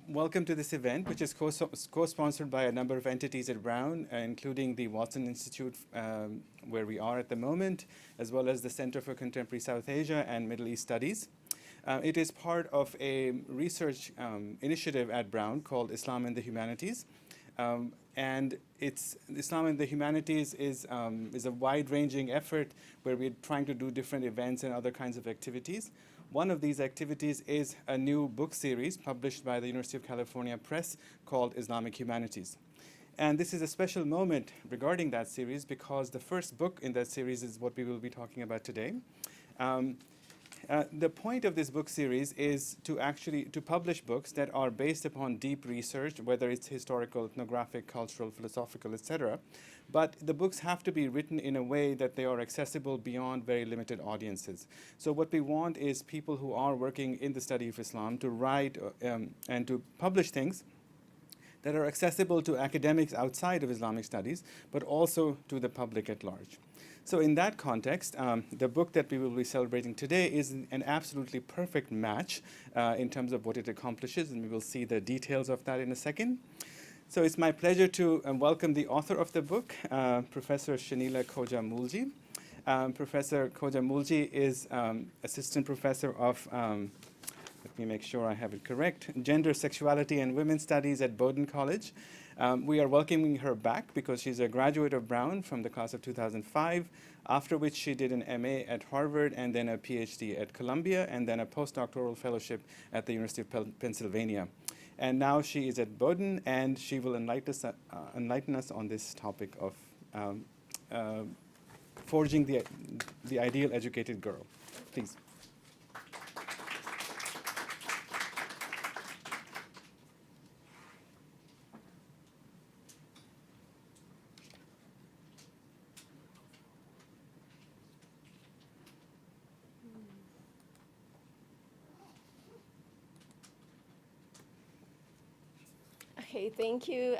Welcome to this event, which is co-sponsored by a number of entities at Brown, including the Watson Institute, where we are at the moment, as well as the Center for Contemporary South Asia and Middle East Studies. It is part of a research initiative at Brown called Islam and the Humanities. And Islam and the Humanities is a wide-ranging effort where we're trying to do different events and other kinds of activities. One of these activities is a new book series published by the University of California Press called Islamic Humanities. And this is a special moment regarding that series because the first book in that series is what we will be talking about today. The point of this book series is to publish books that are based upon deep research, whether it's historical, ethnographic, cultural, philosophical, etc. But the books have to be written in a way that they are accessible beyond very limited audiences. So what we want is people who are working in the study of Islam to write and to publish things that are accessible to academics outside of Islamic studies, but also to the public at large. So in that context, the book that we will be celebrating today is an absolutely perfect match in terms of what it accomplishes, and we will see the details of that in a second. So it's my pleasure to welcome the author of the book, Professor Shenila Khoja-Moolji. Professor Khoja-Moolji is Assistant Professor of, let me make sure I have it correct, Gender, Sexuality, and Women's Studies at Bowdoin College. We are welcoming her back because she's a graduate of Brown from the class of 2005, after which she did an MA at Harvard and then a PhD at Columbia and then a postdoctoral fellowship at the University of Pennsylvania. And now she is at Bowdoin, and she will enlighten us on this topic of forging the ideal educated girl. Please. Okay, thank you,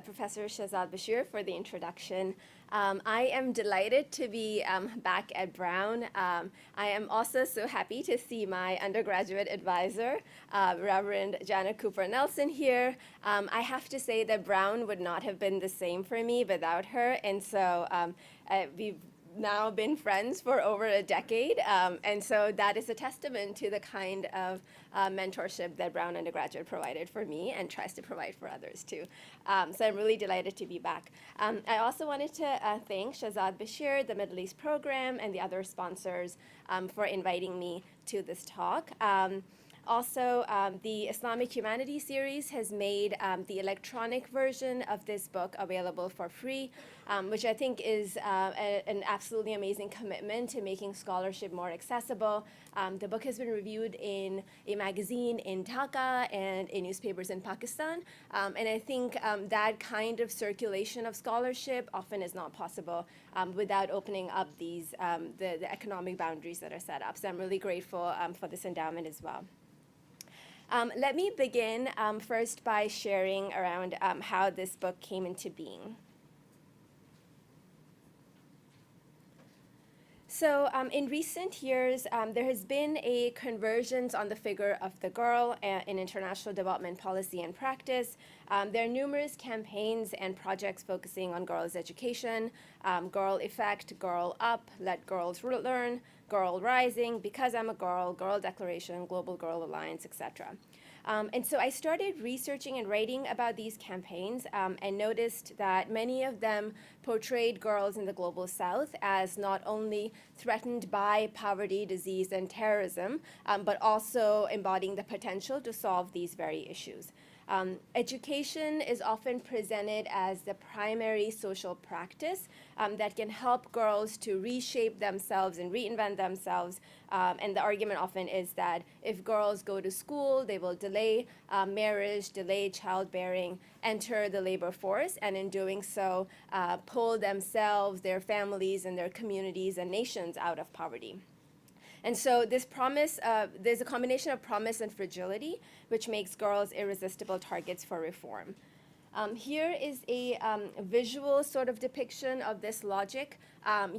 Professor Shahzad Bashir, for the introduction. I am delighted to be back at Brown. I am also so happy to see my undergraduate advisor, Reverend Janet Cooper Nelson here. I have to say that Brown would not have been the same for me without her, and so we've now been friends for over a decade, and so that is a testament to the kind of mentorship that Brown undergraduate provided for me and tries to provide for others too. So I'm really delighted to be back. I also wanted to thank Shahzad Bashir, the Middle East program, and the other sponsors for inviting me to this talk. Also, the Islamic Humanities series has made the electronic version of this book available for free, which I think is an absolutely amazing commitment to making scholarship more accessible. The book has been reviewed in a magazine in Dhaka and in newspapers in Pakistan, and I think that kind of circulation of scholarship often is not possible without opening up these the economic boundaries that are set up. So I'm really grateful for this endowment as well. Let me begin first by sharing around how this book came into being. So in recent years, there has been a convergence on the figure of the girl in international development policy and practice. There are numerous campaigns and projects focusing on girls' education, Girl Effect, Girl Up, Let Girls Learn, Girl Rising, Because I'm a Girl, Girl Declaration, Global Girl Alliance, etc. And so I started researching and writing about these campaigns and noticed that many of them portrayed girls in the global south as not only threatened by poverty, disease, and terrorism, but also embodying the potential to solve these very issues. Education is often presented as the primary social practice that can help girls to reshape themselves and reinvent themselves. And the argument often is that if girls go to school, they will delay marriage, delay childbearing, enter the labor force, and in doing so, pull themselves, their families, and their communities and nations out of poverty. And so this promise, there's a combination of promise and fragility, which makes girls irresistible targets for reform. Here is a visual sort of depiction of this logic.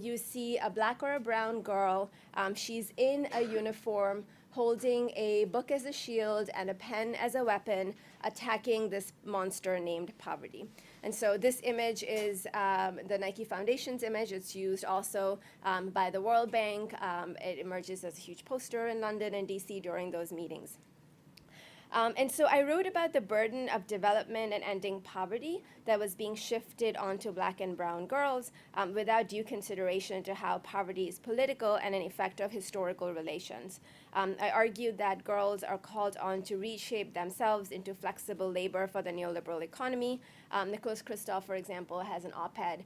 You see a black or a brown girl. She's in a uniform holding a book as a shield and a pen as a weapon, attacking this monster named poverty. And so this image is the Nike Foundation's image. It's used also by the World Bank. It emerges as a huge poster in London and DC during those meetings. And so I wrote about the burden of development and ending poverty that was being shifted onto Black and brown girls without due consideration to how poverty is political and an effect of historical relations. I argued that girls are called on to reshape themselves into flexible labor for the neoliberal economy. Nicholas Kristof, for example, has an op-ed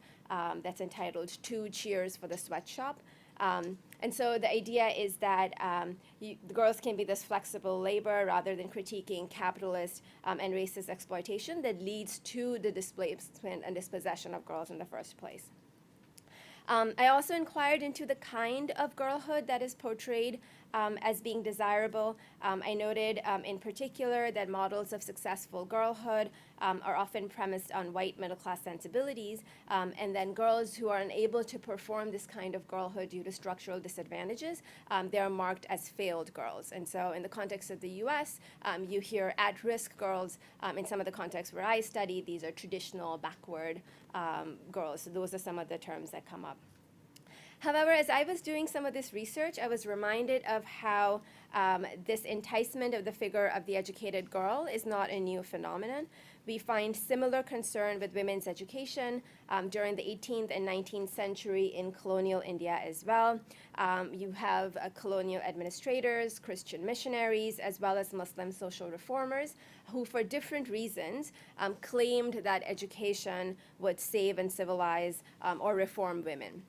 that's entitled "Two Cheers for the Sweatshop." And so the idea is that the girls can be this flexible labor rather than critiquing capitalist and racist exploitation that leads to the displacement and dispossession of girls in the first place. I also inquired into the kind of girlhood that is portrayed as being desirable. I noted in particular that models of successful girlhood are often premised on white middle-class sensibilities, and then girls who are unable to perform this kind of girlhood due to structural disadvantages, they are marked as failed girls. And so in the context of the US, you hear at-risk girls. In some of the contexts where I study, these are traditional backward girls. So those are some of the terms that come up. However, as I was doing some of this research, I was reminded of how this enticement of the figure of the educated girl is not a new phenomenon. We find similar concern with women's education during the 18th and 19th century in colonial India as well. You have colonial administrators, Christian missionaries, as well as Muslim social reformers who, for different reasons, claimed that education would save and civilize or reform women.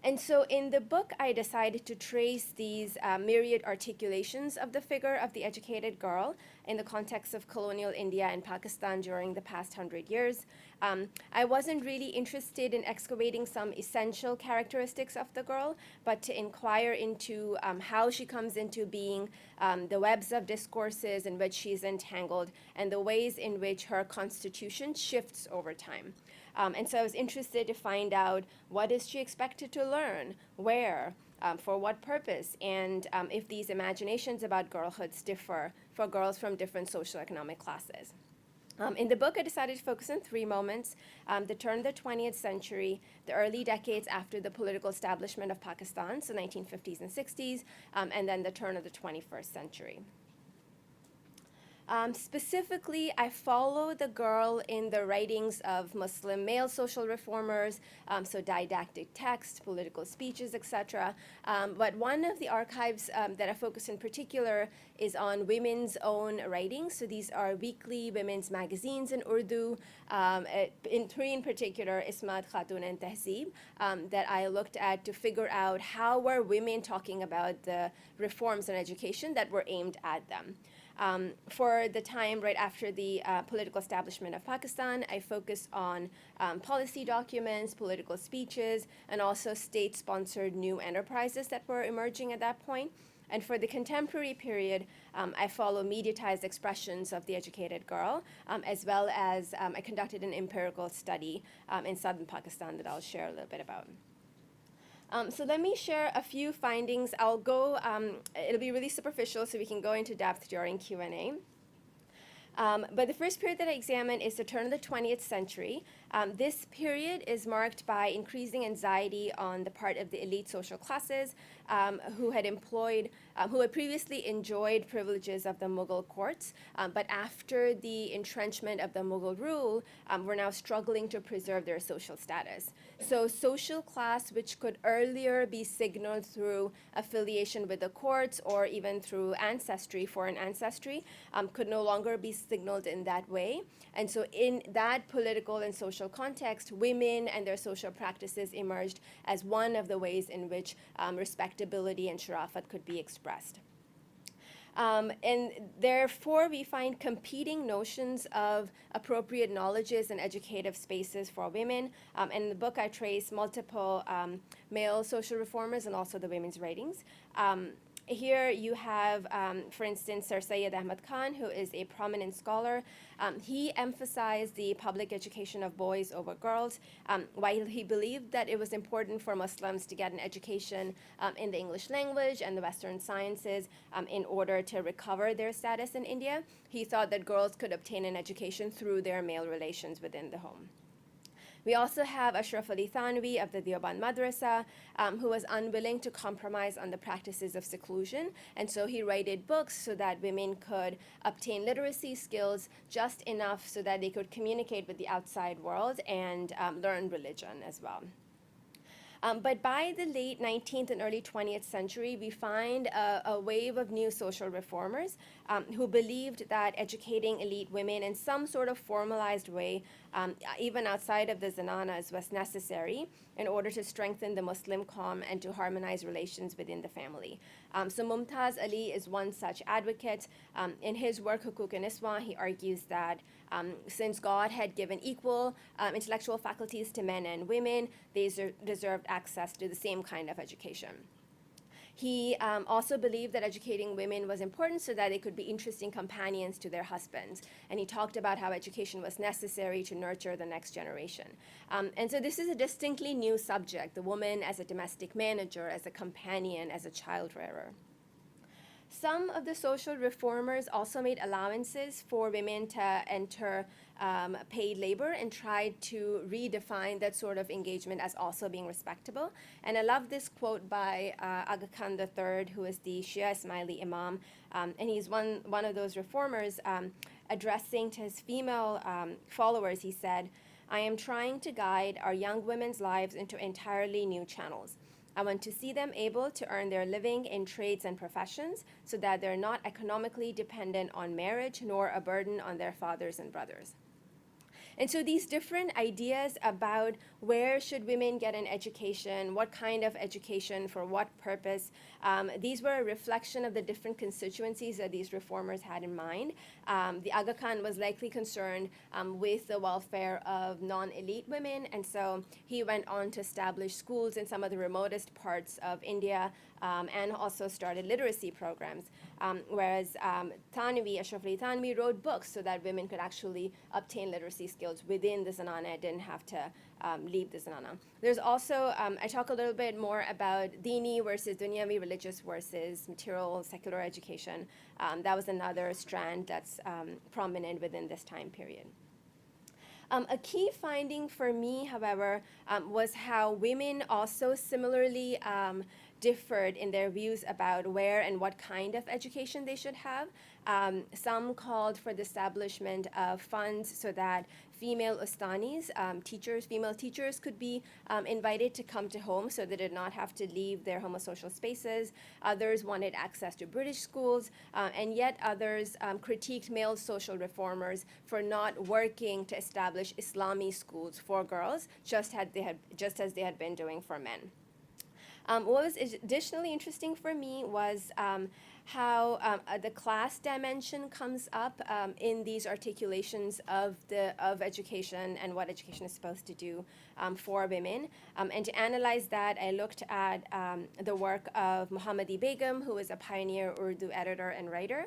And so in the book, I decided to trace these myriad articulations of the figure of the educated girl in the context of colonial India and Pakistan during the past 100 years. I wasn't really interested in excavating some essential characteristics of the girl, but to inquire into how she comes into being, the webs of discourses in which she's entangled, and the ways in which her constitution shifts over time. And so I was interested to find out, what is she expected to learn, where, for what purpose, and if these imaginations about girlhoods differ for girls from different socioeconomic classes. In the book, I decided to focus on three moments: the turn of the 20th century, the early decades after the political establishment of Pakistan, so 1950s and 60s, and then the turn of the 21st century. Specifically, I follow the girl in the writings of Muslim male social reformers, so didactic text, political speeches, etc. But one of the archives that I focus in particular is on women's own writings. So these are weekly women's magazines in Urdu, in three in particular, Ismat, Khatun, and Tehzeeb, that I looked at to figure out how were women talking about the reforms in education that were aimed at them. For the time right after the political establishment of Pakistan, I focused on policy documents, political speeches, and also state-sponsored new enterprises that were emerging at that point. And for the contemporary period, I follow mediatized expressions of the educated girl, as well as I conducted an empirical study in southern Pakistan that I'll share a little bit about. So let me share a few findings. I'll go, it'll be really superficial so we can go into depth during Q&A. But the first period that I examine is the turn of the 20th century. This period is marked by increasing anxiety on the part of the elite social classes who had previously enjoyed privileges of the Mughal courts, but after the entrenchment of the Mughal rule, were now struggling to preserve their social status. So social class, which could earlier be signaled through affiliation with the courts or even through ancestry, foreign ancestry, could no longer be signaled in that way. And so in that political and social context, women and their social practices emerged as one of the ways in which respectability and sharafat could be expressed. And therefore, we find competing notions of appropriate knowledges and educative spaces for women. And in the book, I trace multiple male social reformers and also the women's writings. Here you have, for instance, Sir Syed Ahmad Khan, who is a prominent scholar. He emphasized the public education of boys over girls, while he believed that it was important for Muslims to get an education in the English language and the Western sciences in order to recover their status in India. He thought that girls could obtain an education through their male relations within the home. We also have Ashraf Ali Thanwi of the Deoband Madrasa, who was unwilling to compromise on the practices of seclusion, and so he wrote books so that women could obtain literacy skills just enough so that they could communicate with the outside world and learn religion as well. But by the late 19th and early 20th century, we find a wave of new social reformers who believed that educating elite women in some sort of formalized way, even outside of the zananas, was necessary in order to strengthen the Muslim qawm and to harmonize relations within the family. So Mumtaz Ali is one such advocate. In his work, Hukuk-e-Niswa, he argues that since God had given equal intellectual faculties to men and women, they deserved access to the same kind of education. He also believed that educating women was important so that they could be interesting companions to their husbands. And he talked about how education was necessary to nurture the next generation. And so this is a distinctly new subject, the woman as a domestic manager, as a companion, as a child rearer. Some of the social reformers also made allowances for women to enter paid labor and tried to redefine that sort of engagement as also being respectable. And I love this quote by Aga Khan III, who is the Shia Ismaili Imam, and he's one of those reformers addressing to his female followers. He said, "I am trying to guide our young women's lives into entirely new channels. I want to see them able to earn their living in trades and professions so that they're not economically dependent on marriage nor a burden on their fathers and brothers." And so these different ideas about where should women get an education, what kind of education, for what purpose, these were a reflection of the different constituencies that these reformers had in mind. The Aga Khan was likely concerned with the welfare of non-elite women, and so he went on to establish schools in some of the remotest parts of India and also started literacy programs. Whereas Ashraf Ali Thanwi wrote books so that women could actually obtain literacy skills within the zanana, didn't have to leave the zanana. There's also, I talk a little bit more about dini versus dunyavi, religious versus material, secular education. That was another strand that's prominent within this time period. A key finding for me, however, was how women also similarly differed in their views about where and what kind of education they should have. Some called for the establishment of funds so that female ustanis, female teachers could be invited to come to home so they did not have to leave their homosocial spaces. Others wanted access to British schools, and yet others critiqued male social reformers for not working to establish Islami schools for girls, just as they had been doing for men. What was additionally interesting for me was how the class dimension comes up in these articulations of education and what education is supposed to do for women. And to analyze that, I looked at the work of Muhammadi Begum, who is a pioneer Urdu editor and writer.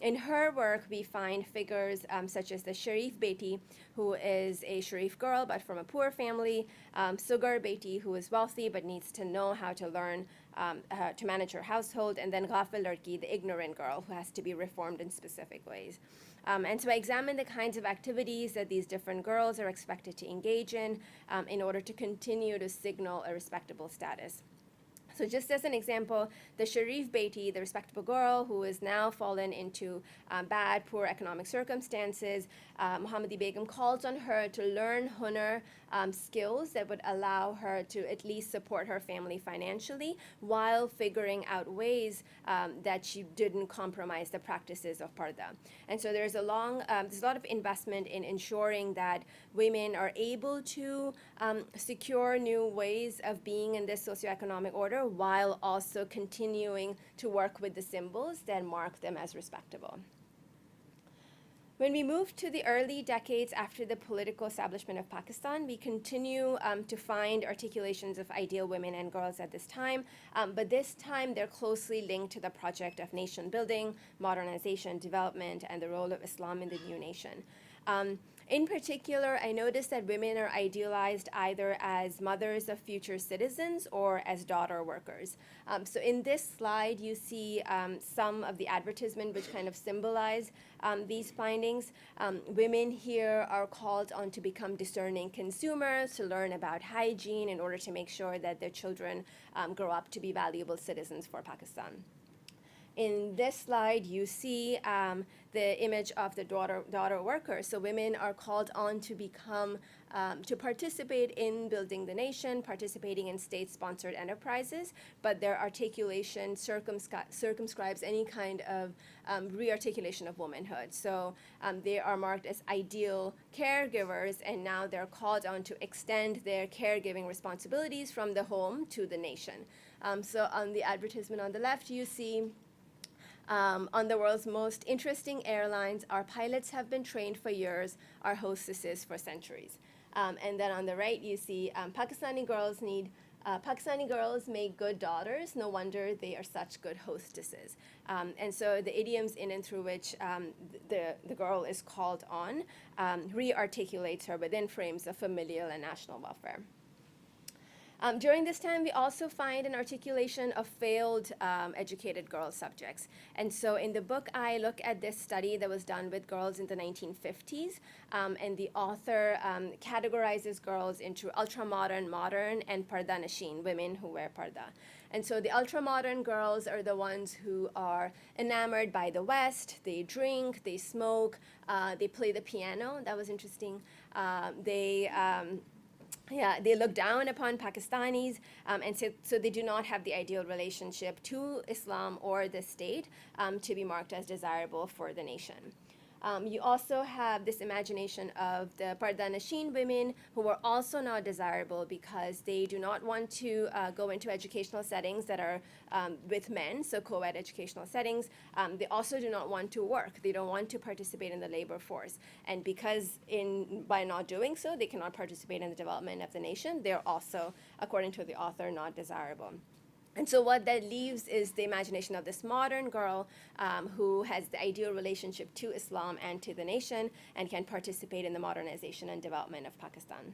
In her work, we find figures such as the Sharif Beti, who is a Sharif girl but from a poor family, Sugar Beti, who is wealthy but needs to know how to learn to manage her household, and then Ghafil Larki, the ignorant girl who has to be reformed in specific ways. And so I examined the kinds of activities that these different girls are expected to engage in order to continue to signal a respectable status. So just as an example, the Sharif Beti, the respectable girl who has now fallen into bad, poor economic circumstances, Muhammadi Begum calls on her to learn hunar, skills that would allow her to at least support her family financially while figuring out ways that she didn't compromise the practices of parda. And so there's a lot of investment in ensuring that women are able to secure new ways of being in this socioeconomic order while also continuing to work with the symbols that mark them as respectable. When we move to the early decades after the political establishment of Pakistan, we continue to find articulations of ideal women and girls at this time, but this time they're closely linked to the project of nation building, modernization, development, and the role of Islam in the new nation. In particular, I noticed that women are idealized either as mothers of future citizens or as daughter workers. So in this slide, you see some of the advertisement which kind of symbolize these findings. Women here are called on to become discerning consumers, to learn about hygiene in order to make sure that their children grow up to be valuable citizens for Pakistan. In this slide, you see the image of the daughter worker. So women are called on to become, to participate in building the nation, participating in state-sponsored enterprises, but their articulation circumscribes any kind of re-articulation of womanhood. So they are marked as ideal caregivers, and now they're called on to extend their caregiving responsibilities from the home to the nation. So on the advertisement on the left, you see on the world's most interesting airlines, our pilots have been trained for years, our hostesses for centuries. And then on the right, you see Pakistani girls make good daughters. No wonder they are such good hostesses. And so the idioms in and through which the girl is called on re-articulates her within frames of familial and national welfare. During this time, we also find an articulation of failed educated girl subjects. And so in the book, I look at this study that was done with girls in the 1950s, and the author categorizes girls into ultra-modern, modern, and parda nashin, women who wear parda. And so the ultra-modern girls are the ones who are enamored by the West. They drink, they smoke, they play the piano. That was interesting. They look down upon Pakistanis, and so they do not have the ideal relationship to Islam or the state to be marked as desirable for the nation. You also have this imagination of the Parda Nashin women who are also not desirable because they do not want to go into educational settings that are with men, so co-ed educational settings. They also do not want to work. They don't want to participate in the labor force. And because by not doing so, they cannot participate in the development of the nation, they're also, according to the author, not desirable. And so what that leaves is the imagination of this modern girl who has the ideal relationship to Islam and to the nation and can participate in the modernization and development of Pakistan.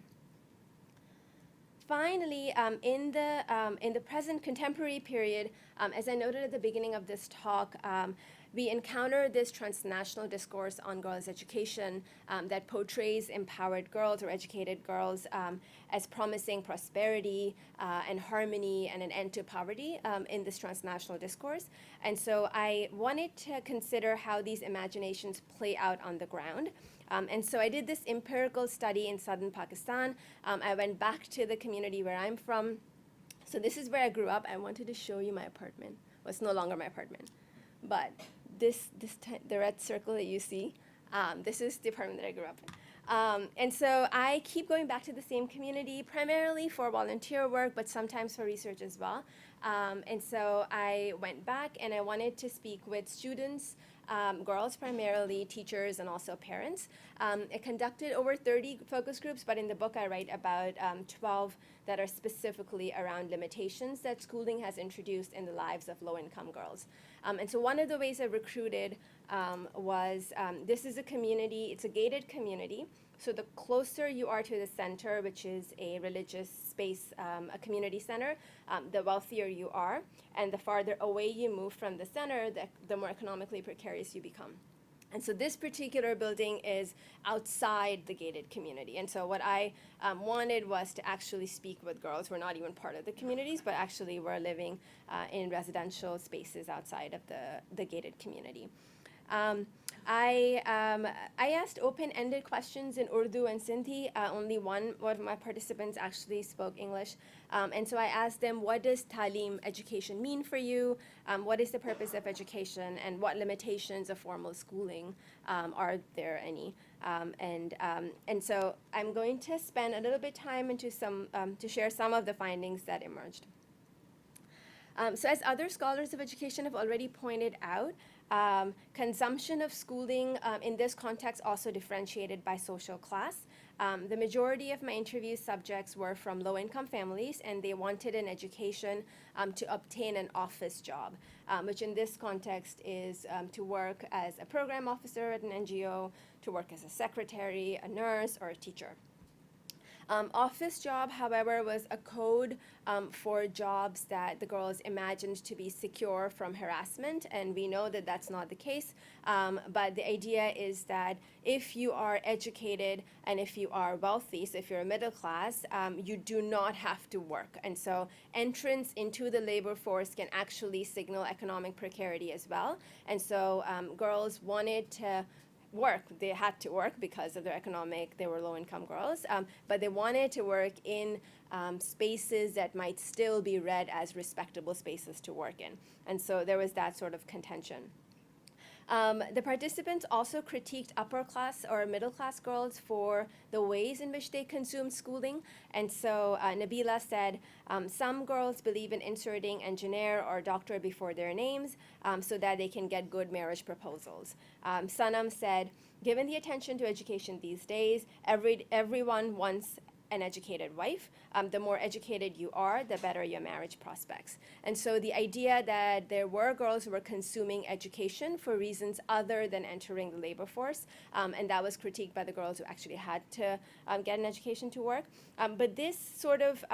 Finally, in the present contemporary period, as I noted at the beginning of this talk, we encounter this transnational discourse on girls' education that portrays empowered girls or educated girls as promising prosperity and harmony and an end to poverty in this transnational discourse. And so I wanted to consider how these imaginations play out on the ground. And so I did this empirical study in southern Pakistan. I went back to the community where I'm from. So this is where I grew up. I wanted to show you my apartment. Well, it's no longer my apartment. But the red circle that you see, this is the apartment that I grew up in. And so I keep going back to the same community, primarily for volunteer work, but sometimes for research as well. And so I went back and I wanted to speak with students, girls primarily, teachers, and also parents. I conducted over 30 focus groups, but in the book I write about 12 that are specifically around limitations that schooling has introduced in the lives of low-income girls. And so one of the ways I recruited was, this is a community, it's a gated community. So the closer you are to the center, which is a religious space, a community center, the wealthier you are. And the farther away you move from the center, the more economically precarious you become. And so this particular building is outside the gated community. And so what I wanted was to actually speak with girls who are not even part of the communities, but actually were living in residential spaces outside of the gated community. I asked open-ended questions in Urdu and Sindhi. Only one of my participants actually spoke English. And so I asked them, what does Talim, education, mean for you? What is the purpose of education? And what limitations of formal schooling are there any? And so I'm going to spend a little bit time to share some of the findings that emerged. So as other scholars of education have already pointed out, Consumption of schooling in this context also differentiated by social class. The majority of my interview subjects were from low-income families, and they wanted an education to obtain an office job, which in this context is to work as a program officer at an NGO, to work as a secretary, a nurse, or a teacher. Office job, however, was a code for jobs that the girls imagined to be secure from harassment, and we know that that's not the case. But the idea is that if you are educated and if you are wealthy, so if you're a middle class, you do not have to work. And so entrance into the labor force can actually signal economic precarity as well. And so girls wanted to work. They had to work because of their they were low-income girls, but they wanted to work in spaces that might still be read as respectable spaces to work in. And so there was that sort of contention. The participants also critiqued upper class or middle class girls for the ways in which they consumed schooling. And so Nabila said, some girls believe in inserting engineer or doctor before their names so that they can get good marriage proposals. Sanam said, given the attention to education these days, everyone wants an educated wife. The more educated you are, the better your marriage prospects. And so the idea that there were girls who were consuming education for reasons other than entering the labor force, and that was critiqued by the girls who actually had to get an education to work. But this sort of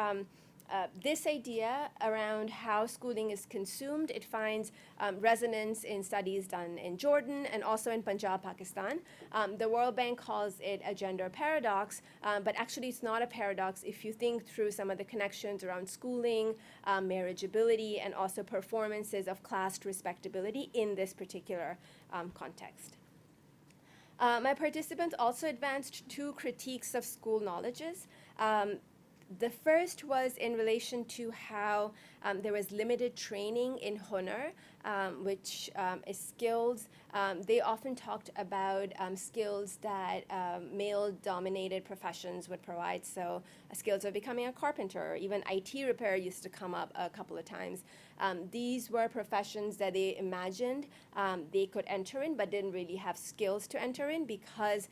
this idea around how schooling is consumed, it finds resonance in studies done in Jordan and also in Punjab, Pakistan. The World Bank calls it a gender paradox, but actually it's not a paradox if you think through some of the connections around schooling, marriageability, and also performances of class respectability in this particular context. My participants also advanced two critiques of school knowledges. The first was in relation to how there was limited training in hunar, which is skills. They often talked about skills that male-dominated professions would provide, so skills of becoming a carpenter, or even IT repair used to come up a couple of times. These were professions that they imagined they could enter in, but didn't really have skills to enter in, because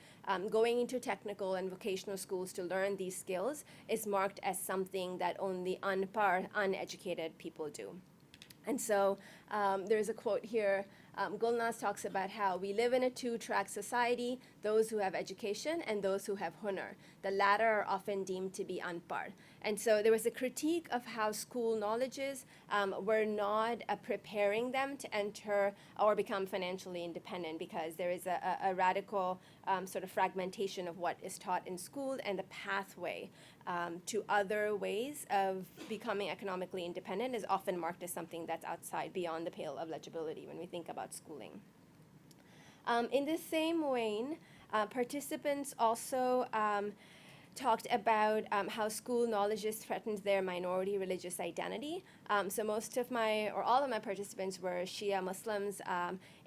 going into technical and vocational schools to learn these skills is marked as something that only uneducated people do. And so there's a quote here. Gulnaz talks about how we live in a two-track society, those who have education and those who have hunar. The latter are often deemed to be unpar. And so there was a critique of how school knowledges were not preparing them to enter or become financially independent, because there is a radical sort of fragmentation of what is taught in school and the pathway to other ways of becoming economically independent is often marked as something that's outside, beyond the pale of legibility when we think about schooling. In the same vein, participants also talked about how school knowledges threatened their minority religious identity. So most of all of my participants were Shia Muslims,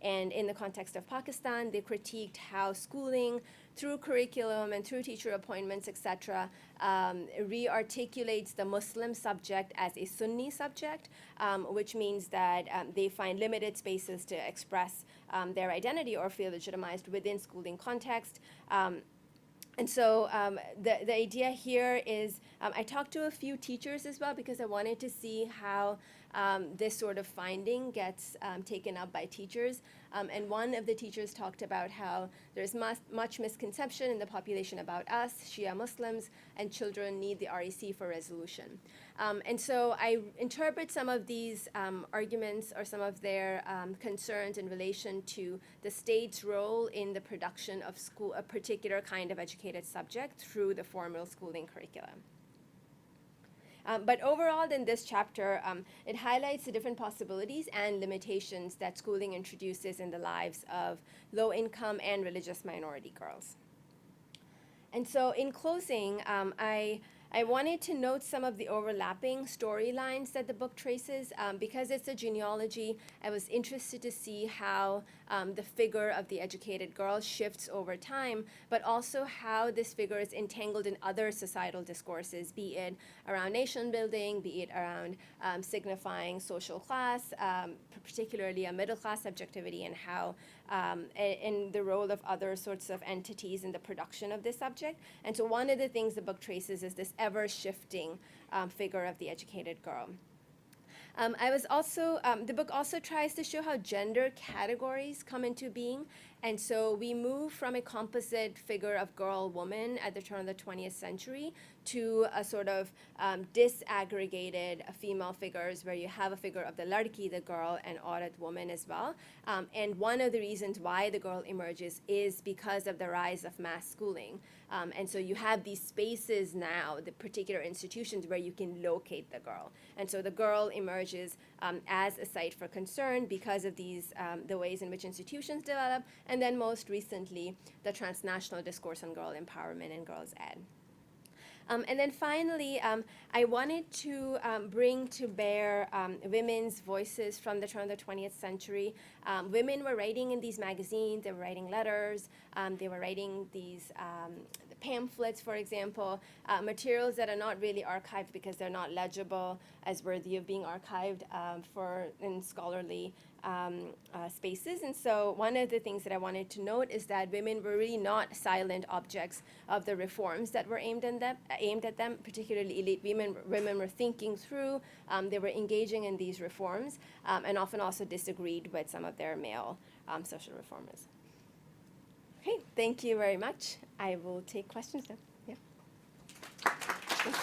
and in the context of Pakistan, they critiqued how schooling, through curriculum and through teacher appointments, etc., re-articulates the Muslim subject as a Sunni subject, which means that they find limited spaces to express their identity or feel legitimized within schooling context. And so the idea here is, I talked to a few teachers as well, because I wanted to see how this sort of finding gets taken up by teachers. And one of the teachers talked about how there's much misconception in the population about us, Shia Muslims, and children need the REC for resolution. And so I interpret some of these arguments or some of their concerns in relation to the state's role in the production of a particular kind of educated subject through the formal schooling curriculum. But overall, in this chapter, it highlights the different possibilities and limitations that schooling introduces in the lives of low-income and religious minority girls. And so in closing, I I wanted to note some of the overlapping storylines that the book traces. Because it's a genealogy, I was interested to see how the figure of the educated girl shifts over time, but also how this figure is entangled in other societal discourses, be it around nation building, be it around signifying social class, particularly a middle class subjectivity, and how in the role of other sorts of entities in the production of this subject. And so one of the things the book traces is this ever-shifting figure of the educated girl. The book also tries to show how gender categories come into being. And so we move from a composite figure of girl, woman at the turn of the 20th century to a sort of disaggregated female figures where you have a figure of the ladki, the girl, and aurat, woman as well. And one of the reasons why the girl emerges is because of the rise of mass schooling. And so you have these spaces now, the particular institutions where you can locate the girl. And so the girl emerges as a site for concern because of these, the ways in which institutions develop, and then most recently, the transnational discourse on girl empowerment and girls' ed. And then finally, I wanted to bring to bear women's voices from the turn of the 20th century. Women were writing in these magazines, they were writing letters, they were writing these pamphlets, for example, materials that are not really archived because they're not legible as worthy of being archived in scholarly spaces. And so one of the things that I wanted to note is that women were really not silent objects of the reforms that were aimed at them, particularly elite women. Women were thinking through, they were engaging in these reforms, and often also disagreed with some of their male social reformers. Okay, thank you very much. I will take questions now. Yeah. Thank you.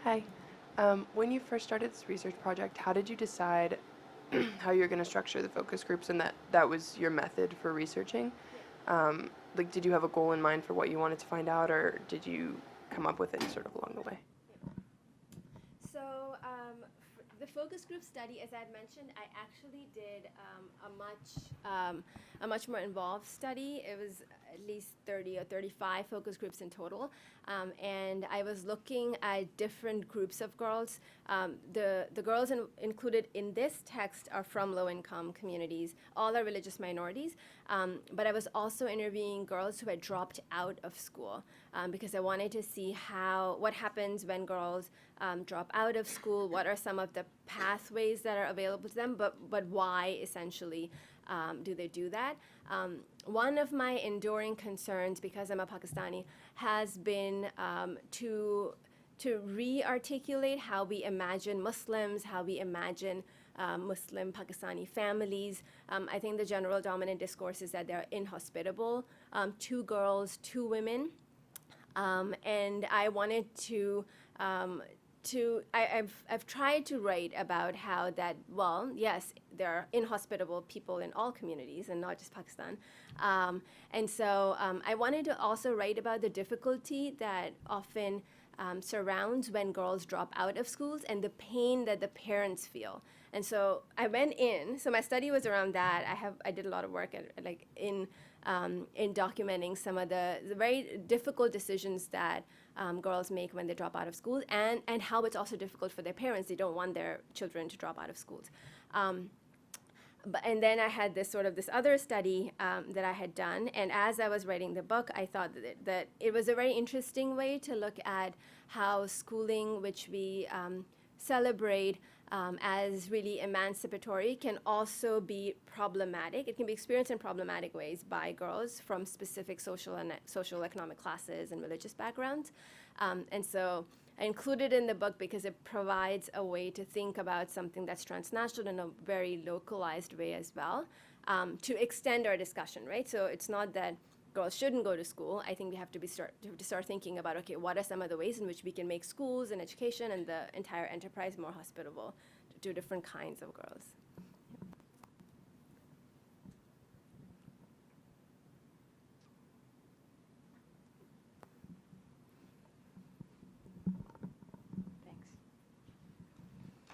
Hi. When you first started this research project, how did you decide how you're going to structure the focus groups and that was your method for researching? Did you have a goal in mind for what you wanted to find out, or did you come up with it sort of along the way? So the focus group study, as I had mentioned, I actually did a much more involved study. It was at least 30 or 35 focus groups in total. And I was looking at different groups of girls. The girls included in this text are from low-income communities. All are religious minorities. But I was also interviewing girls who had dropped out of school because I wanted to see what happens when girls drop out of school, what are some of the pathways that are available to them, but why essentially do they do that? One of my enduring concerns, because I'm a Pakistani, has been to re-articulate how we imagine Muslims, how we imagine Muslim Pakistani families. I think the general dominant discourse is that they're inhospitable, 2 girls, 2 women. And I wanted I've tried to write about how that, well, yes, there are inhospitable people in all communities and not just Pakistan. And so I wanted to also write about the difficulty that often surrounds when girls drop out of schools and the pain that the parents feel. And so I went in, so my study was around that. I did a lot of work in documenting some of the very difficult decisions that girls make when they drop out of school, and how it's also difficult for their parents. They don't want their children to drop out of schools. And then I had this other study that I had done, and as I was writing the book, I thought that it was a very interesting way to look at how schooling, which we celebrate as really emancipatory, can also be problematic. It can be experienced in problematic ways by girls from specific social and social economic classes and religious backgrounds. And so I included in the book because it provides a way to think about something that's transnational in a very localized way as well, to extend our discussion, right? So it's not that girls shouldn't go to school. I think we have to start thinking about, okay, what are some of the ways in which we can make schools and education and the entire enterprise more hospitable to different kinds of girls.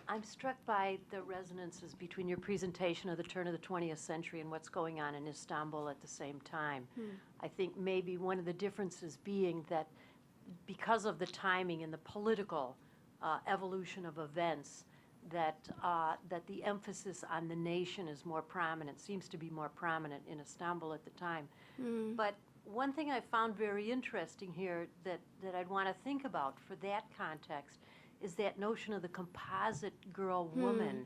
I'm struck by the resonances between your presentation of the turn of the 20th century and what's going on in Istanbul at the same time. I think maybe one of the differences being that because of the timing and the political evolution of events, that the emphasis on the nation is more prominent, seems to be more prominent in Istanbul at the time. But one thing I found very interesting here that I'd want to think about for that context is that notion of the composite girl-woman,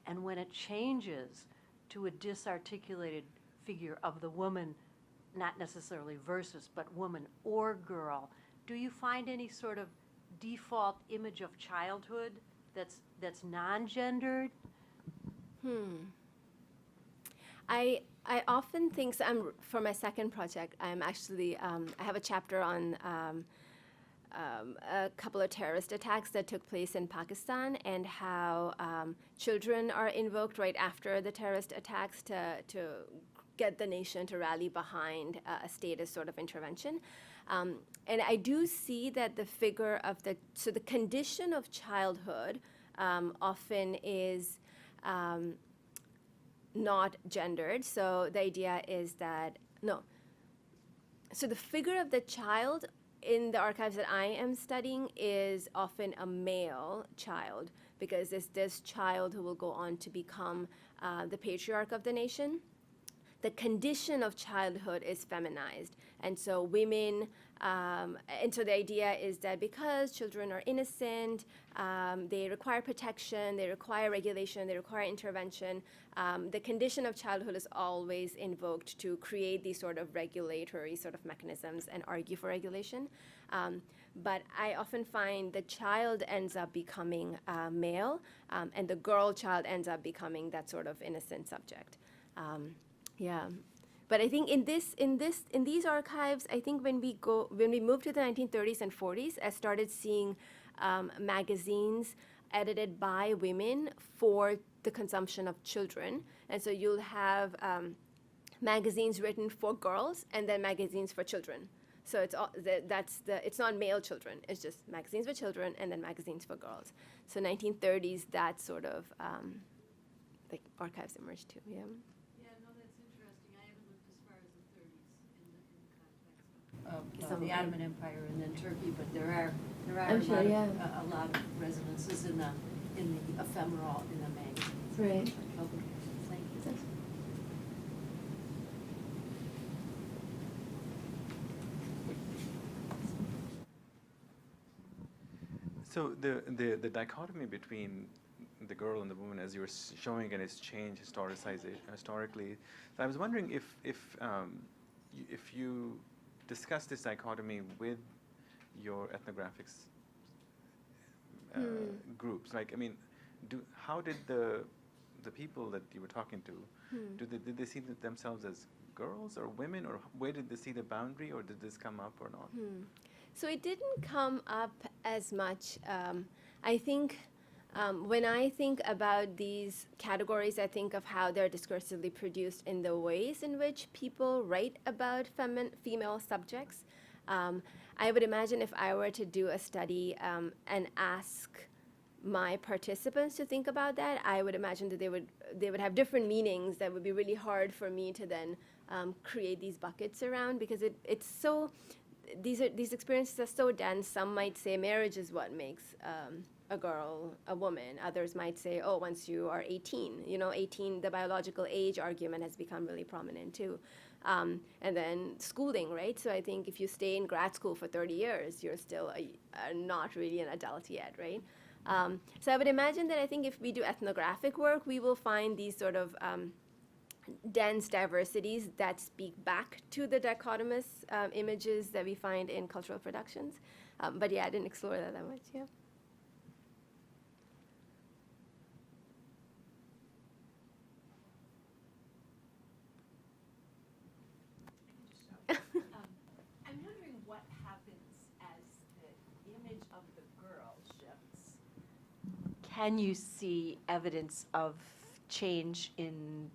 and when it changes to a disarticulated figure of the woman, not necessarily versus, but woman or girl, do you find any sort of default image of childhood that's non-gendered? I often think, so for my second project, I'm actually, I have a chapter on a couple of terrorist attacks that took place in Pakistan and how children are invoked right after the terrorist attacks to get the nation to rally behind a state as sort of intervention. And I do see that the figure of the condition of childhood often is not gendered. So the idea is that, so the figure of the child in the archives that I am studying is often a male child, because it's this child who will go on to become the patriarch of the nation. The condition of childhood is feminized. And so women, and so the idea is that because children are innocent, they require protection, they require regulation, they require intervention, the condition of childhood is always invoked to create these sort of regulatory sort of mechanisms and argue for regulation. But I often find the child ends up becoming male, and the girl child ends up becoming that sort of innocent subject. Yeah, but I think in these archives, I think when we moved to the 1930s and 40s, I started seeing magazines edited by women for the consumption of children, and so you'll have magazines written for girls and then magazines for children. So it's not male children. It's just magazines for children and then magazines for girls. So 1930s, that sort of like archives emerged too. Yeah. Of the Ottoman Empire and then Turkey, but there are I'm sure, yeah. a lot of resonances in the ephemeral in the magazines. Right. Okay. Thank you. So the dichotomy between the girl and the woman, as you were showing, and its change historically. So I was wondering if you discuss this dichotomy with your ethnographics groups. Like, I mean, how did the people that you were talking to, did they see themselves as girls or women, or where did they see the boundary, or did this come up or not? So it didn't come up as much. I think when I think about these categories, I think of how they're discursively produced in the ways in which people write about female subjects. I would imagine if I were to do a study and ask my participants to think about that, I would imagine that they would have different meanings that would be really hard for me to then create these buckets around, because it's so, these experiences are so dense. Some might say marriage is what makes a girl a woman. Others might say, oh, once you are 18, 18, the biological age argument has become really prominent too. And then schooling, right? So I think if you stay in grad school for 30 years, you're still not really an adult yet, right? So I would imagine that I think if we do ethnographic work, we will find these sort of dense diversities that speak back to the dichotomous images that we find in cultural productions. But yeah, I didn't explore that much, yeah. I'm wondering what happens as the image of the girl shifts. Can you see evidence of change in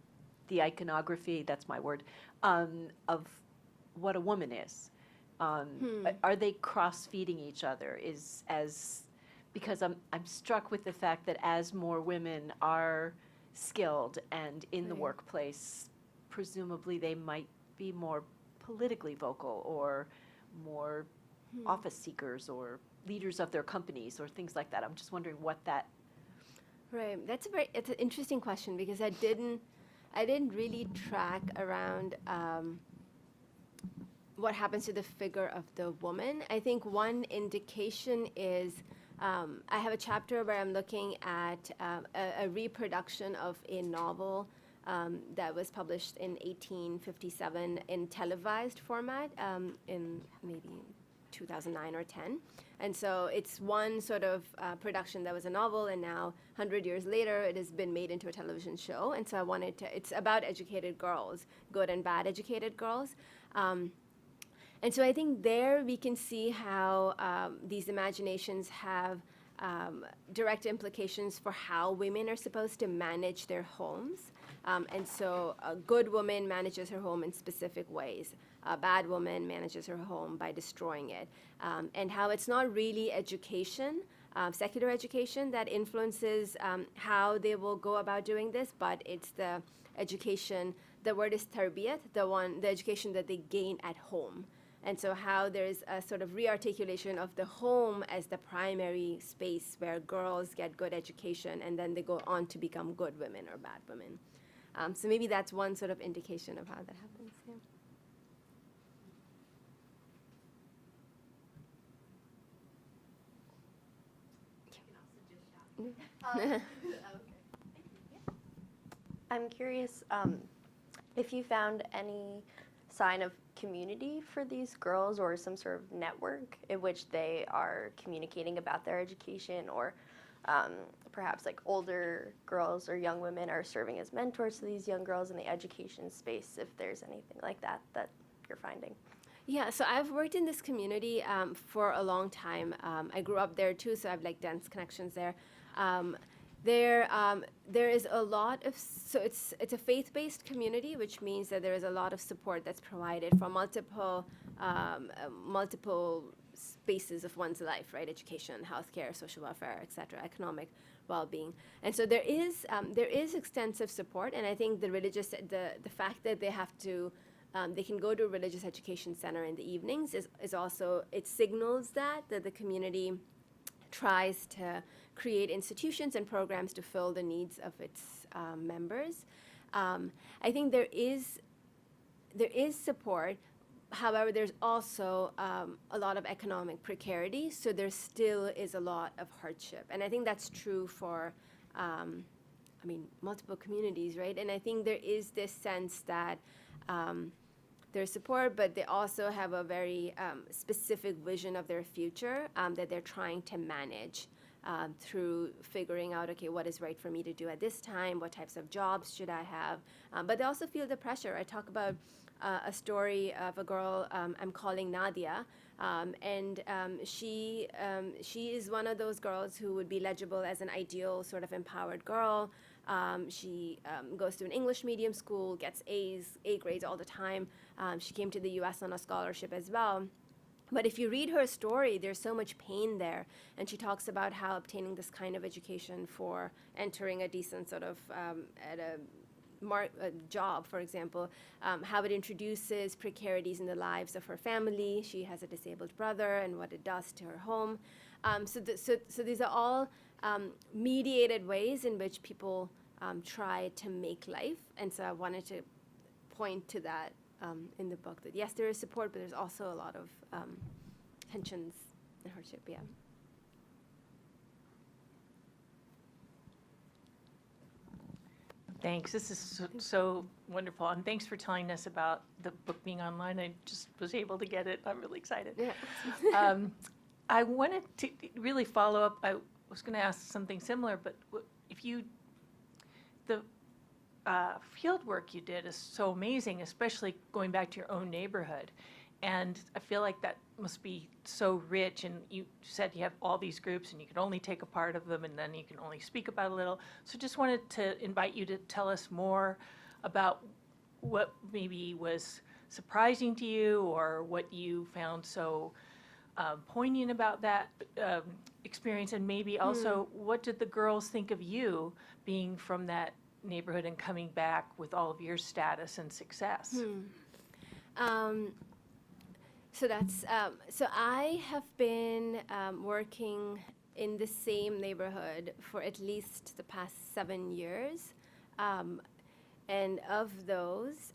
the iconography, that's my word, of what a woman is? Are they cross-feeding each other? As because I'm struck with the fact that as more women are skilled and in the Right. workplace, presumably they might be more politically vocal or more office seekers or leaders of their companies or things like that. I'm just wondering what that. Right. It's an interesting question because I didn't really track around what happens to the figure of the woman. I think one indication is I have a chapter where I'm looking at a reproduction of a novel that was published in 1857 in televised format in maybe 2009 or 10. And so it's one sort of production that was a novel, and now 100 years later, it has been made into a television show. And so I wanted to, it's about educated girls, good and bad educated girls. And so I think there we can see how these imaginations have direct implications for how women are supposed to manage their homes. And so a good woman manages her home in specific ways. A bad woman manages her home by destroying it. And how it's not really education, secular education, that influences how they will go about doing this, but it's the education, the word is tarbiyat, the education that they gain at home. And so how there's a sort of rearticulation of the home as the primary space where girls get good education and then they go on to become good women or bad women. So maybe that's one sort of indication of how that happens. Yeah. I'm curious if you found any sign of community for these girls or some sort of network in which they are communicating about their education, or perhaps like older girls or young women are serving as mentors to these young girls in the education space, if there's anything like that that you're finding. Yeah, so I've worked in this community for a long time. I grew up there too, so I have like dense connections there. There is a lot of, so it's a faith-based community, which means that there is a lot of support that's provided from multiple spaces of one's life, right? Education, healthcare, social welfare, et cetera, economic well-being. And so there is extensive support, and I think the fact that they have to they can go to a religious education center in the evenings is also, it signals that the community tries to create institutions and programs to fill the needs of its members. I think there is support. However, there's also a lot of economic precarity, so there still is a lot of hardship. And I think that's true for, multiple communities, right? And I think there is this sense that there's support, but they also have a very specific vision of their future that they're trying to manage through figuring out, okay, what is right for me to do at this time? What types of jobs should I have? But they also feel the pressure. I talk about a story of a girl I'm calling Nadia, and she is one of those girls who would be legible as an ideal sort of empowered girl. She goes to an English medium school, gets A grades all the time. She came to the U.S. on a scholarship as well. But if you read her story, there's so much pain there. And she talks about how obtaining this kind of education for entering a decent sort of at a job, for example, how it introduces precarities in the lives of her family. She has a disabled brother, and what it does to her home. So these are all mediated ways in which people try to make life. And so I wanted to point to that in the book, that yes, there is support, but there's also a lot of tensions and hardship, yeah. Thanks. This is so wonderful. And thanks for telling us about the book being online. I just was able to get it. I'm really excited. Yeah. I wanted to really follow up. I was going to ask something similar, but if the field work you did is so amazing, especially going back to your own neighborhood. And I feel like that must be so rich. And you said you have all these groups and you can only take a part of them and then you can only speak about a little. So just wanted to invite you to tell us more about what maybe was surprising to you or what you found so poignant about that experience, and maybe also what did the girls think of you being from that neighborhood and coming back with all of your status and success? So that's so I have been working in the same neighborhood for at least the past 7 years, and of those,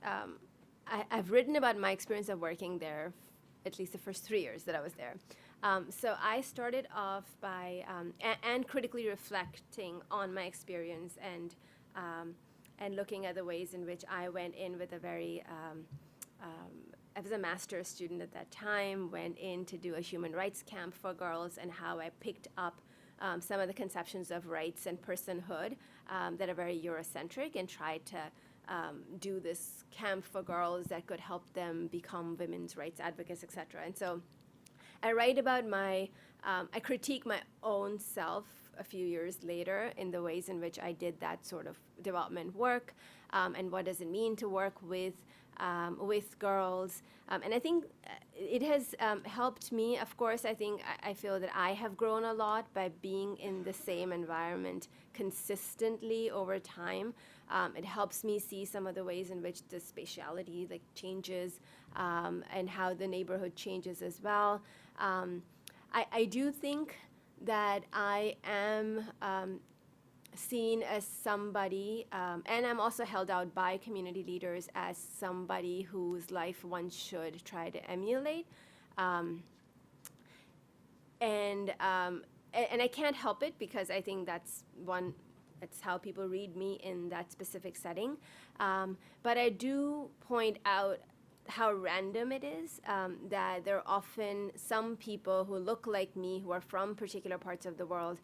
I've written about my experience of working there, at least the first 3 years that I was there. So I started off by and critically reflecting on my experience and looking at the ways in which I went in with a very I was a master's student at that time, went in to do a human rights camp for girls, and how I picked up some of the conceptions of rights and personhood that are very Eurocentric, and tried to do this camp for girls that could help them become women's rights advocates, etc. And so I write about I critique my own self a few years later in the ways in which I did that sort of development work, and what does it mean to work with girls. And I think it has helped me. Of course, I feel that I have grown a lot by being in the same environment consistently over time. It helps me see some of the ways in which the spatiality changes, and how the neighborhood changes as well. I do think that I am seen as somebody, and I'm also held out by community leaders as somebody whose life one should try to emulate. And I can't help it, because I think that's how people read me in that specific setting. But I do point out how random it is, that there are often some people who look like me, who are from particular parts of the world,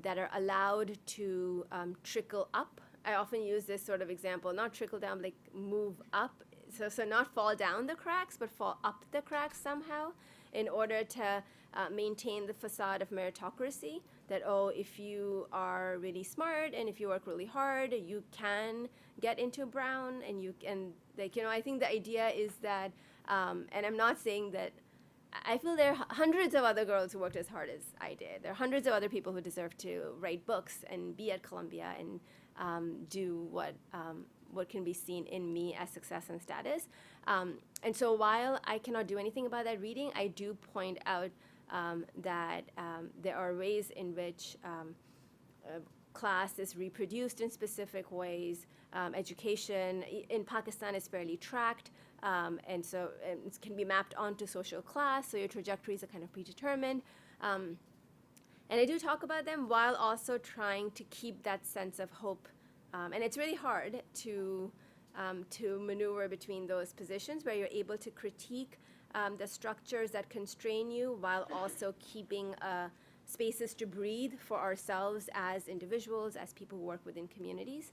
that are allowed to trickle up. I often use this sort of example, not trickle down, like move up. So not fall down the cracks, but fall up the cracks somehow, in order to maintain the facade of meritocracy, that, if you are really smart and if you work really hard, you can get into Brown, and I think the idea is that, and I'm not saying that, I feel there are hundreds of other girls who worked as hard as I did. There are hundreds of other people who deserve to write books and be at Columbia and do what can be seen in me as success and status. And so while I cannot do anything about that reading, I do point out that there are ways in which class is reproduced in specific ways. Education in Pakistan is fairly tracked, and so it can be mapped onto social class, so your trajectories are kind of predetermined. And I do talk about them while also trying to keep that sense of hope. And it's really hard to maneuver between those positions where you're able to critique the structures that constrain you, while also keeping spaces to breathe for ourselves as individuals, as people who work within communities.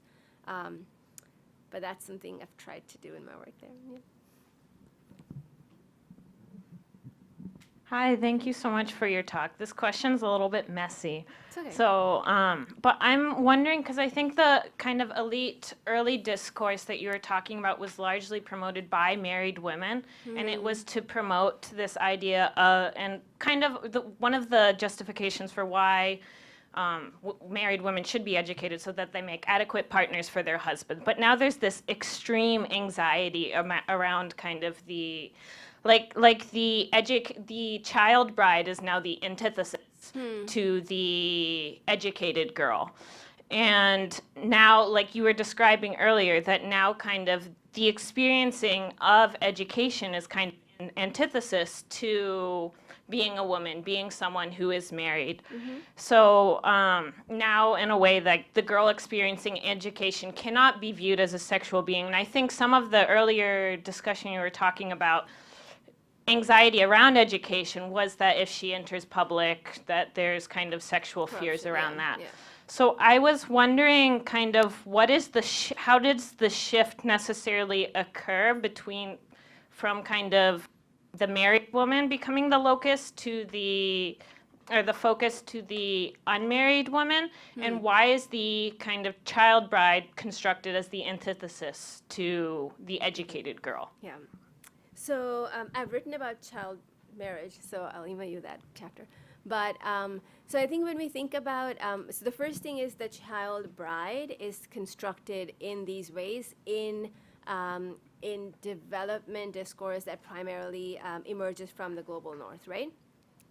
But that's something I've tried to do in my work there. Yeah. Hi, thank you so much for your talk. This question's a little bit messy. It's okay. So, but I'm wondering, because I think the kind of elite early discourse that you were talking about was largely promoted by married women, and it was to promote this idea and kind of one of the justifications for why married women should be educated, so that they make adequate partners for their husbands. But now there's this extreme anxiety around kind of the the child bride is now the antithesis to the educated girl. And now, like you were describing earlier, that now kind of the experiencing of education is kind of an antithesis to being a woman, being someone who is married. So now, in a way, that the girl experiencing education cannot be viewed as a sexual being. And I think some of the earlier discussion you were talking about, anxiety around education, was that if she enters public, that there's kind of sexual fears around that. Yeah. So I was wondering, kind of, what is how does the shift necessarily occur from kind of the married woman becoming the locus to the focus to the unmarried woman, and why is the kind of child bride constructed as the antithesis to the educated girl? Yeah. So I've written about child marriage, so I'll email you that chapter. But so I think when we think about, so the first thing is the child bride is constructed in these ways in development discourse that primarily emerges from the global north, right?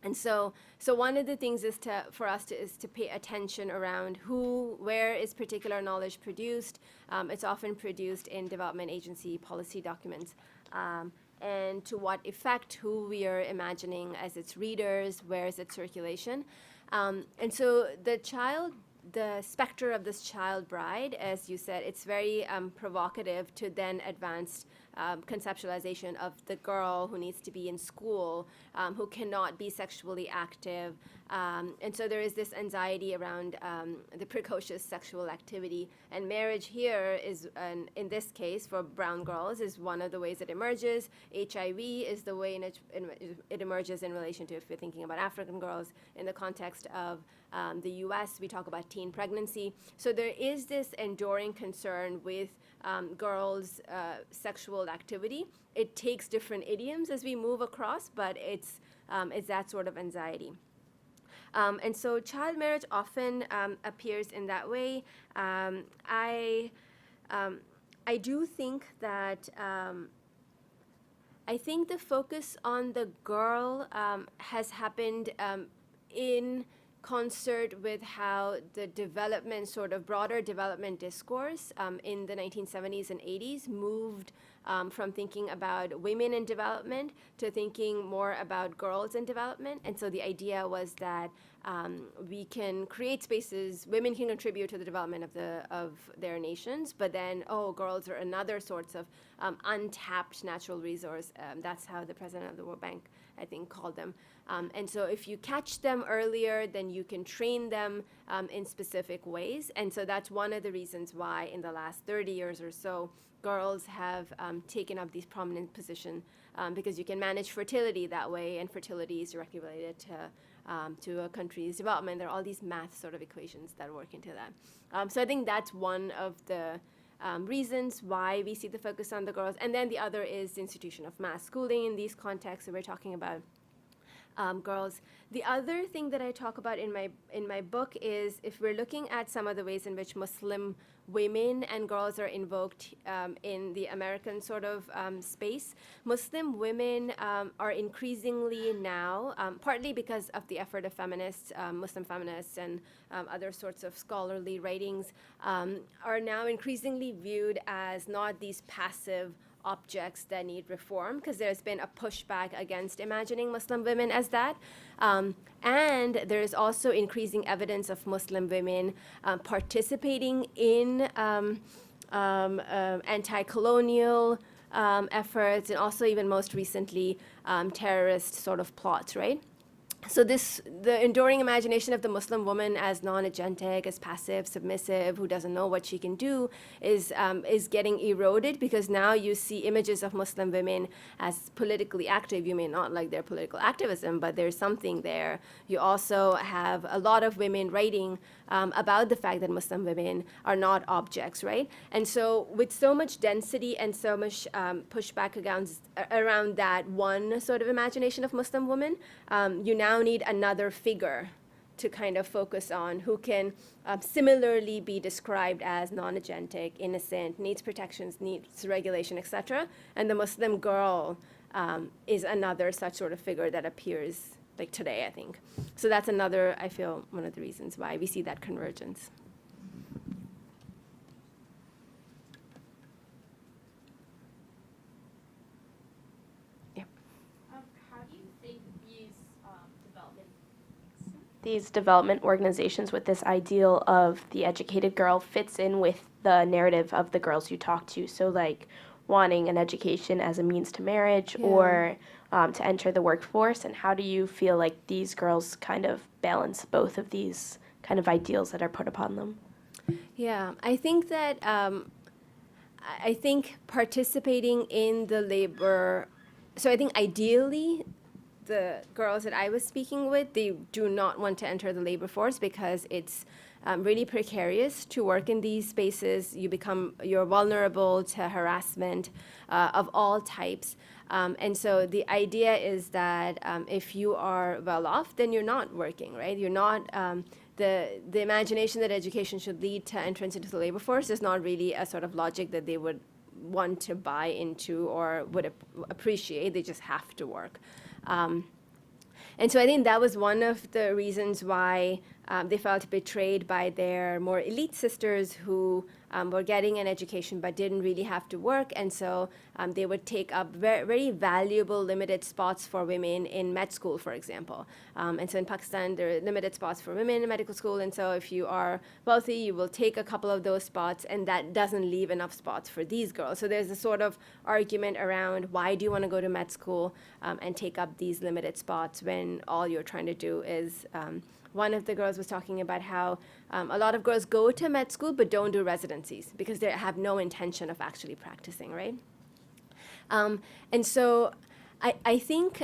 And so one of the things is for us to pay attention around where is particular knowledge produced. It's often produced in development agency policy documents. And to what effect, who we are imagining as its readers, where is its circulation. And so the specter of this child bride, as you said, it's very provocative to then advance conceptualization of the girl who needs to be in school, who cannot be sexually active. And so there is this anxiety around the precocious sexual activity. And marriage here is, in this case, for brown girls, is one of the ways it emerges. HIV is the way in which it emerges in relation to, if you're thinking about African girls, in the context of the US, we talk about teen pregnancy. So there is this enduring concern with girls' sexual activity. It takes different idioms as we move across, but it's that sort of anxiety. And so child marriage often appears in that way. I do think that I think the focus on the girl has happened in concert with how the development, sort of broader development discourse in the 1970s and 80s moved from thinking about women in development to thinking more about girls in development. And so the idea was that we can create spaces, women can contribute to the development of their nations, but then, girls are another sorts of untapped natural resource. That's how the president of the World Bank, I think, called them. And so if you catch them earlier, then you can train them in specific ways. And so that's one of the reasons why in the last 30 years or so, girls have taken up these prominent positions because you can manage fertility that way, and fertility is directly related to a country's development. There are all these math sort of equations that work into that. So I think that's one of the reasons why we see the focus on the girls. And then the other is the institution of mass schooling in these contexts that we're talking about. Girls. The other thing that I talk about in my book is, if we're looking at some of the ways in which Muslim women and girls are invoked in the American sort of space, Muslim women are increasingly now, partly because of the effort of feminists, Muslim feminists and other sorts of scholarly writings, are now increasingly viewed as not these passive objects that need reform, because there's been a pushback against imagining Muslim women as that. And there's also increasing evidence of Muslim women participating in anti-colonial efforts, and also even most recently terrorist sort of plots, right? So the enduring imagination of the Muslim woman as non-agentic, as passive, submissive, who doesn't know what she can do, is getting eroded, because now you see images of Muslim women as politically active. You may not like their political activism, but there's something there. You also have a lot of women writing about the fact that Muslim women are not objects, right? And so with so much density and so much pushback around that one sort of imagination of Muslim women, you now need another figure to kind of focus on, who can similarly be described as non-agentic, innocent, needs protections, needs regulation, etc. And the Muslim girl is another such sort of figure that appears like today, I think. So that's another, I feel, one of the reasons why we see that convergence. How do you think these development organizations with this ideal of the educated girl fits in with the narrative of the girls you talk to? So like wanting an education as a means to marriage, or to enter the workforce, and how do you feel like these girls kind of balance both of these kind of ideals that are put upon them? Yeah, I think that I think participating in the labor, so I think ideally the girls that I was speaking with, they do not want to enter the labor force because it's really precarious to work in these spaces. You're vulnerable to harassment of all types. And so the idea is that if you are well off, then you're not working, right? You're not, the imagination that education should lead to entrance into the labor force is not really a sort of logic that they would want to buy into or would appreciate. They just have to work. And so I think that was one of the reasons why they felt betrayed by their more elite sisters who were getting an education but didn't really have to work. And so they would take up very, very valuable limited spots for women in med school, for example. And so in Pakistan, there are limited spots for women in medical school. And so if you are wealthy, you will take a couple of those spots, and that doesn't leave enough spots for these girls. So there's a sort of argument around why do you want to go to med school and take up these limited spots when all you're trying to do is one of the girls was talking about how a lot of girls go to med school but don't do residencies because they have no intention of actually practicing, right? And so I think,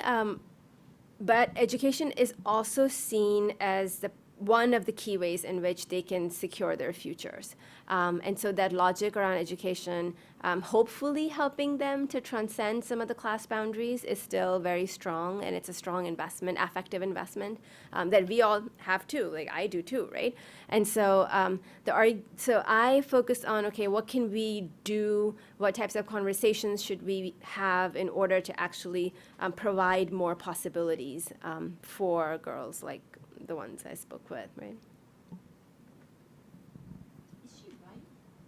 but education is also seen as one of the key ways in which they can secure their futures. And so that logic around education, hopefully helping them to transcend some of the class boundaries, is still very strong, and it's a strong investment, affective investment, that we all have too, like I do too, right? And so so I focused on, okay, what can we do? What types of conversations should we have in order to actually provide more possibilities for girls like the ones I spoke with, right? Is she right?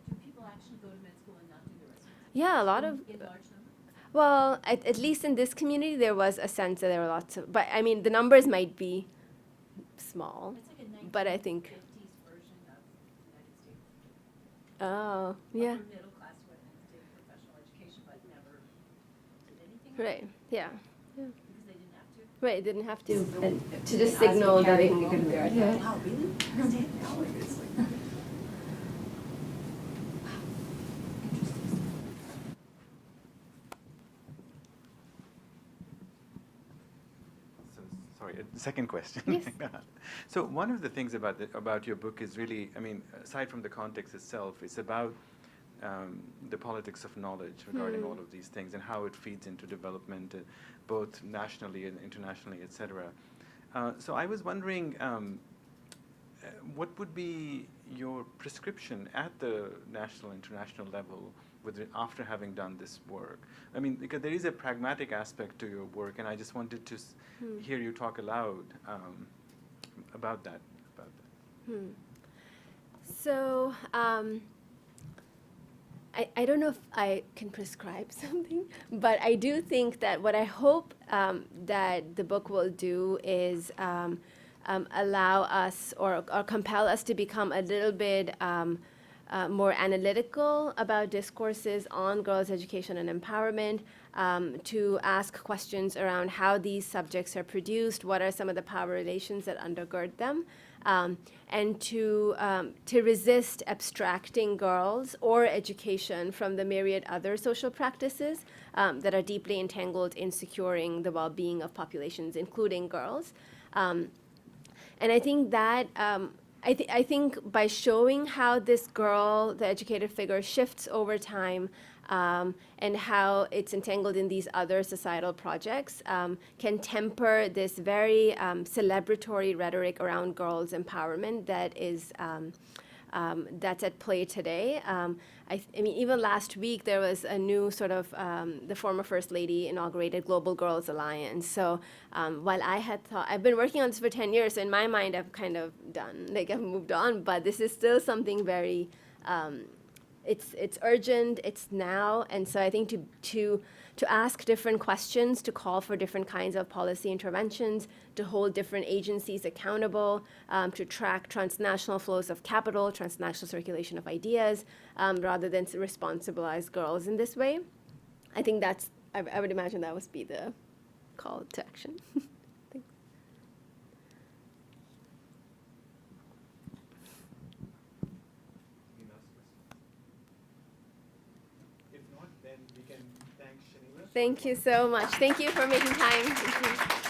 Do people actually go to med school and not do the residency? Yeah, a lot of. In large numbers? Well, at least in this community, there was a sense that there were lots of. But I mean, the numbers might be small, It's like a 1950s but I think. version of the United States. Oh, yeah. Upper middle class women did professional education but never did anything. Right. Yeah. Because they didn't have to. Right. Didn't have to. And to just signal that they can get good there. Yeah. Wow, really? Now it is like. So, sorry, a second question. Yes. So one of the things about your book is really, I mean, aside from the context itself, it's about the politics of knowledge regarding all of these things and how it feeds into development, both nationally and internationally, et cetera. So I was wondering, what would be your prescription at the national, international level after having done this work? I mean, because there is a pragmatic aspect to your work, and I just wanted to hear you talk aloud about that. So I don't know if I can prescribe something, but I do think that what I hope that the book will do is allow us or compel us to become a little bit more analytical about discourses on girls' education and empowerment, to ask questions around how these subjects are produced, what are some of the power relations that undergird them, and to resist abstracting girls or education from the myriad other social practices that are deeply entangled in securing the well-being of populations, including girls. And I think that I think by showing how this girl, the educated figure, shifts over time, and how it's entangled in these other societal projects, can temper this very celebratory rhetoric around girls' empowerment that is that's at play today. I mean, even last week there was a new sort of, the former First Lady inaugurated Global Girls Alliance. So while I had thought, I've been working on this for 10 years, so in my mind I've kind of done, like I've moved on, but this is still something very, it's urgent, it's now, and so I think to ask different questions, to call for different kinds of policy interventions, to hold different agencies accountable, to track transnational flows of capital, transnational circulation of ideas, rather than to responsibilize girls in this way. I think that's, I would imagine that would be the call to action. Thanks. If not, then we can thank Shenila. Thank you so much. Thank you for making time. Thank you.